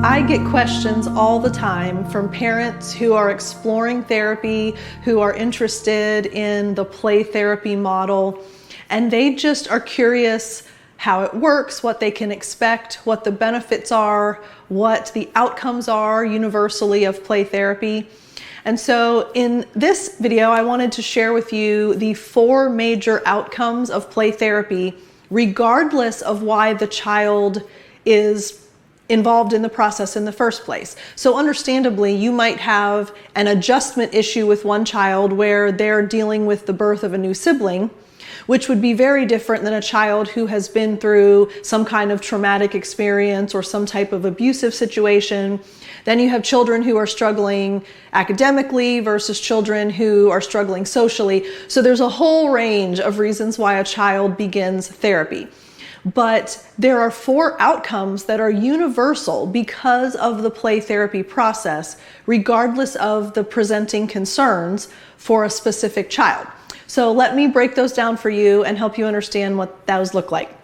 I get questions all the time from parents who are exploring therapy, who are interested in the play therapy model, and they just are curious how it works, what they can expect, what the benefits are, what the outcomes are universally of play therapy. And so in this video, I wanted to share with you the 4 major outcomes of play therapy, regardless of why the child is involved in the process in the first place. So understandably, you might have an adjustment issue with one child where they're dealing with the birth of a new sibling, which would be very different than a child who has been through some kind of traumatic experience or some type of abusive situation. Then you have children who are struggling academically versus children who are struggling socially. So there's a whole range of reasons why a child begins therapy. But there are 4 outcomes that are universal because of the play therapy process, regardless of the presenting concerns for a specific child. So let me break those down for you and help you understand what those look like.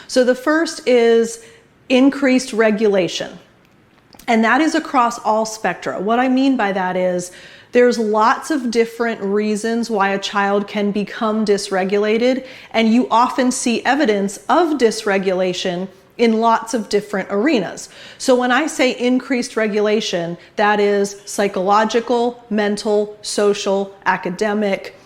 So the first is increased regulation. And that is across all spectra. What I mean by that is there's lots of different reasons why a child can become dysregulated, and you often see evidence of dysregulation in lots of different arenas. So when I say increased regulation, that is psychological, mental, social, academic.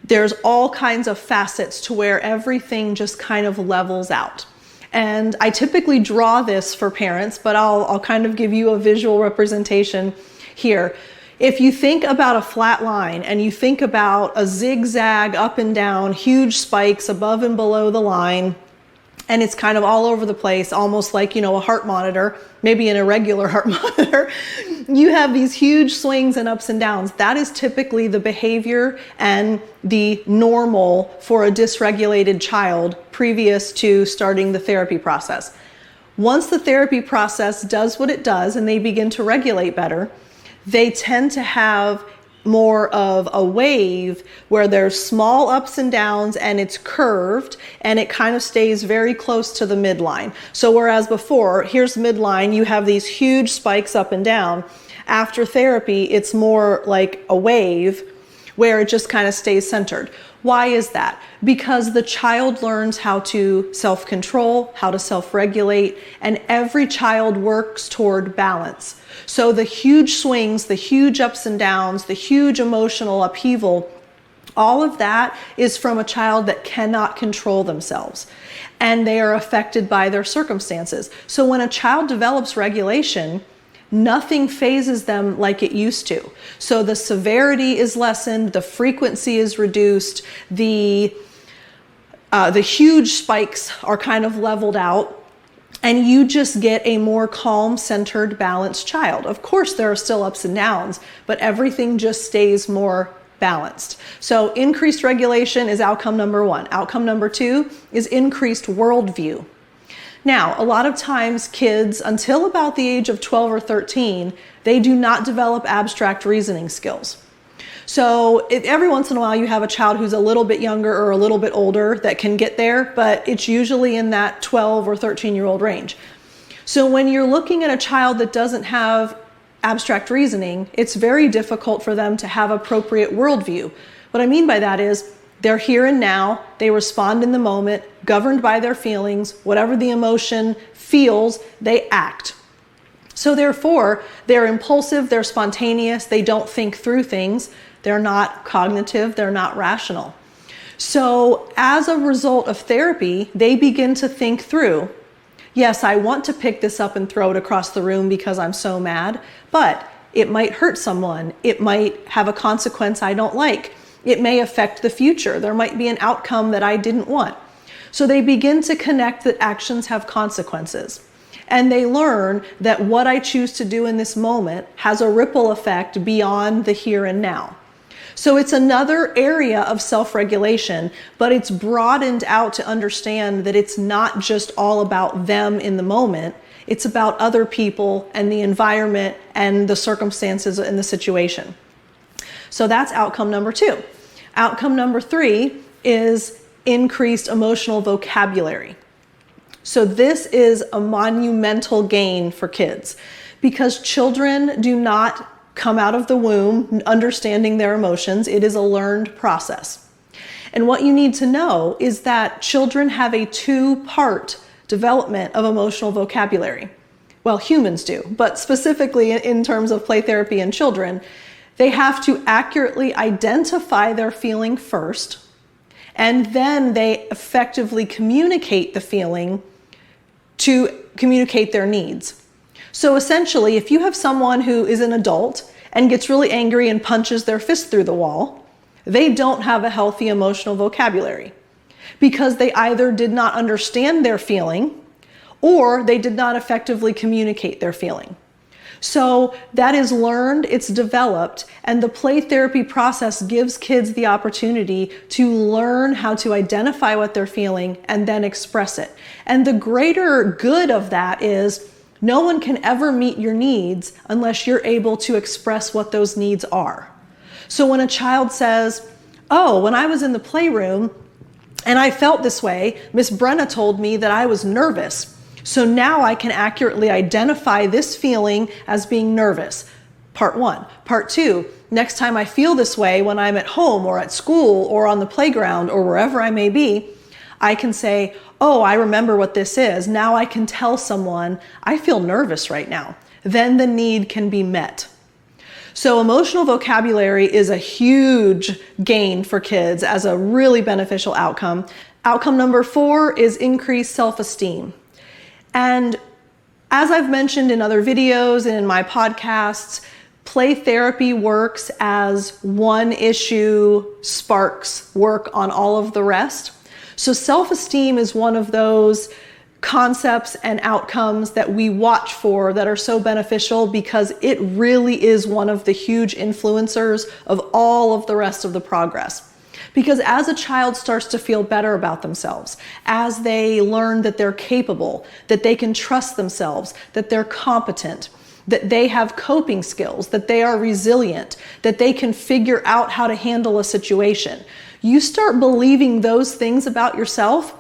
There's all kinds of facets to where everything just kind of levels out. And I typically draw this for parents, but I'll kind of give you a visual representation here. If you think about a flat line and you think about a zigzag up and down, huge spikes above and below the line, and it's kind of all over the place, almost like, a heart monitor, maybe an irregular heart monitor, you have these huge swings and ups and downs. That is typically the behavior and the normal for a dysregulated child previous to starting the therapy process. Once the therapy process does what it does and they begin to regulate better, they tend to have more of a wave where there's small ups and downs and it's curved and it kind of stays very close to the midline. So whereas before, here's midline, you have these huge spikes up and down. After therapy, it's more like a wave where it just kind of stays centered. Why is that? Because the child learns how to self-control, how to self-regulate, and every child works toward balance. So the huge swings, the huge ups and downs, the huge emotional upheaval, all of that is from a child that cannot control themselves, and they are affected by their circumstances. So when a child develops regulation, nothing phases them like it used to. So the severity is lessened, the frequency is reduced, the huge spikes are kind of leveled out, and you just get a more calm, centered, balanced child. Of course, there are still ups and downs, but everything just stays more balanced. So increased regulation is outcome number 1. Outcome number 2 is increased worldview. Now, a lot of times kids, until about the age of 12 or 13, they do not develop abstract reasoning skills. So every once in a while you have a child who's a little bit younger or a little bit older that can get there, but it's usually in that 12 or 13-year-old range. So when you're looking at a child that doesn't have abstract reasoning, it's very difficult for them to have appropriate worldview. What I mean by that is they're here and now, they respond in the moment, governed by their feelings, whatever the emotion feels, they act. So therefore, they're impulsive, they're spontaneous, they don't think through things, they're not cognitive, they're not rational. So as a result of therapy, they begin to think through, yes, I want to pick this up and throw it across the room because I'm so mad, but it might hurt someone, it might have a consequence I don't like. It may affect the future. There might be an outcome that I didn't want. So they begin to connect that actions have consequences. And they learn that what I choose to do in this moment has a ripple effect beyond the here and now. So it's another area of self-regulation, but it's broadened out to understand that it's not just all about them in the moment. It's about other people and the environment and the circumstances in the situation. So that's outcome number 2. Outcome number 3 is increased emotional vocabulary. So this is a monumental gain for kids because children do not come out of the womb understanding their emotions. It is a learned process. And what you need to know is that children have a two-part development of emotional vocabulary. Well, humans do, but specifically in terms of play therapy in children, they have to accurately identify their feeling first, and then they effectively communicate the feeling to communicate their needs. So essentially, if you have someone who is an adult and gets really angry and punches their fist through the wall, they don't have a healthy emotional vocabulary because they either did not understand their feeling or they did not effectively communicate their feeling. So that is learned, it's developed, and the play therapy process gives kids the opportunity to learn how to identify what they're feeling and then express it. And the greater good of that is no one can ever meet your needs unless you're able to express what those needs are. So when a child says, "Oh, when I was in the playroom and I felt this way, Miss Brenna told me that I was nervous. So now I can accurately identify this feeling as being nervous." Part one. Part two, next time I feel this way when I'm at home or at school or on the playground or wherever I may be, I can say, "Oh, I remember what this is." Now I can tell someone, "I feel nervous right now." Then the need can be met. So emotional vocabulary is a huge gain for kids as a really beneficial outcome. Outcome number 4 is increased self-esteem. And as I've mentioned in other videos and in my podcasts, play therapy works as one issue sparks work on all of the rest. So self-esteem is one of those concepts and outcomes that we watch for that are so beneficial because it really is one of the huge influencers of all of the rest of the progress. Because as a child starts to feel better about themselves, as they learn that they're capable, that they can trust themselves, that they're competent, that they have coping skills, that they are resilient, that they can figure out how to handle a situation, you start believing those things about yourself,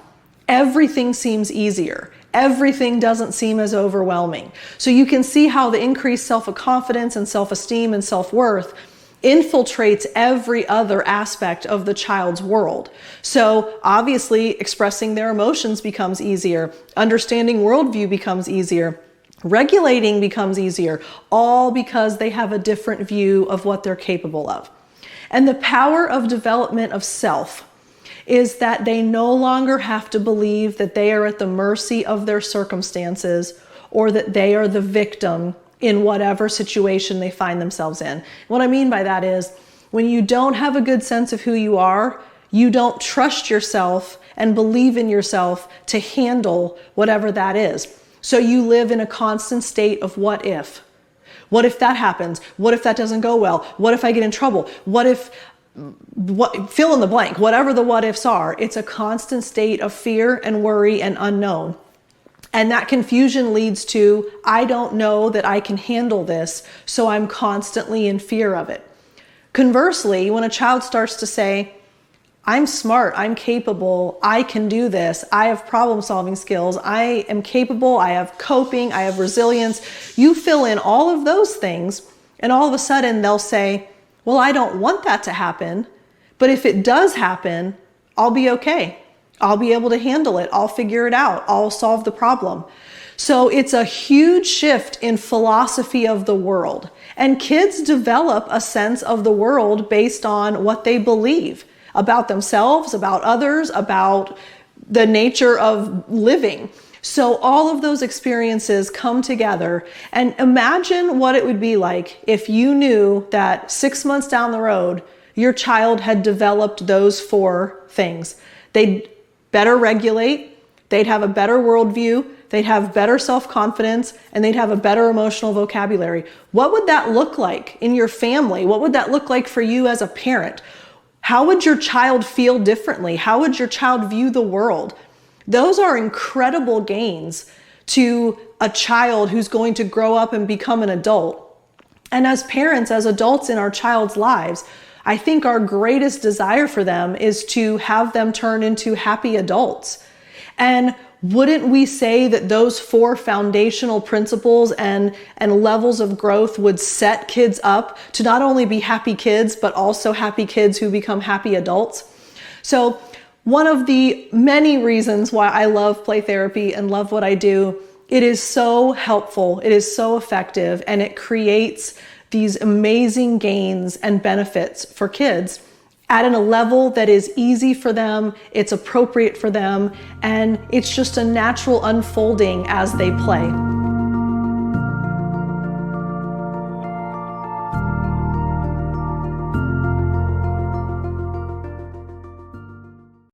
everything seems easier. Everything doesn't seem as overwhelming. So you can see how the increased self-confidence and self-esteem and self-worth infiltrates every other aspect of the child's world. So obviously expressing their emotions becomes easier, understanding worldview becomes easier, regulating becomes easier, all because they have a different view of what they're capable of. And the power of development of self is that they no longer have to believe that they are at the mercy of their circumstances or that they are the victim in whatever situation they find themselves in. What I mean by that is when you don't have a good sense of who you are, you don't trust yourself and believe in yourself to handle whatever that is. So you live in a constant state of what if? What if that happens? What if that doesn't go well? What if I get in trouble? What if, fill in the blank, whatever the what ifs are, it's a constant state of fear and worry and unknown. And that confusion leads to, I don't know that I can handle this, so I'm constantly in fear of it. Conversely, when a child starts to say, I'm smart, I'm capable, I can do this, I have problem-solving skills, I am capable, I have coping, I have resilience, you fill in all of those things, and all of a sudden they'll say, well, I don't want that to happen, but if it does happen, I'll be okay. I'll be able to handle it. I'll figure it out. I'll solve the problem. So it's a huge shift in philosophy of the world. And kids develop a sense of the world based on what they believe about themselves, about others, about the nature of living. So all of those experiences come together, and imagine what it would be like if you knew that 6 months down the road, your child had developed those 4 things. They'd better regulate, they'd have a better worldview, they'd have better self-confidence, and they'd have a better emotional vocabulary. What would that look like in your family? What would that look like for you as a parent? How would your child feel differently? How would your child view the world? Those are incredible gains to a child who's going to grow up and become an adult. And as parents, as adults in our child's lives, I think our greatest desire for them is to have them turn into happy adults. And wouldn't we say that those 4 foundational principles and levels of growth would set kids up to not only be happy kids, but also happy kids who become happy adults? So one of the many reasons why I love play therapy and love what I do, it is so helpful, it is so effective, and it creates these amazing gains and benefits for kids at a level that is easy for them, it's appropriate for them, and it's just a natural unfolding as they play.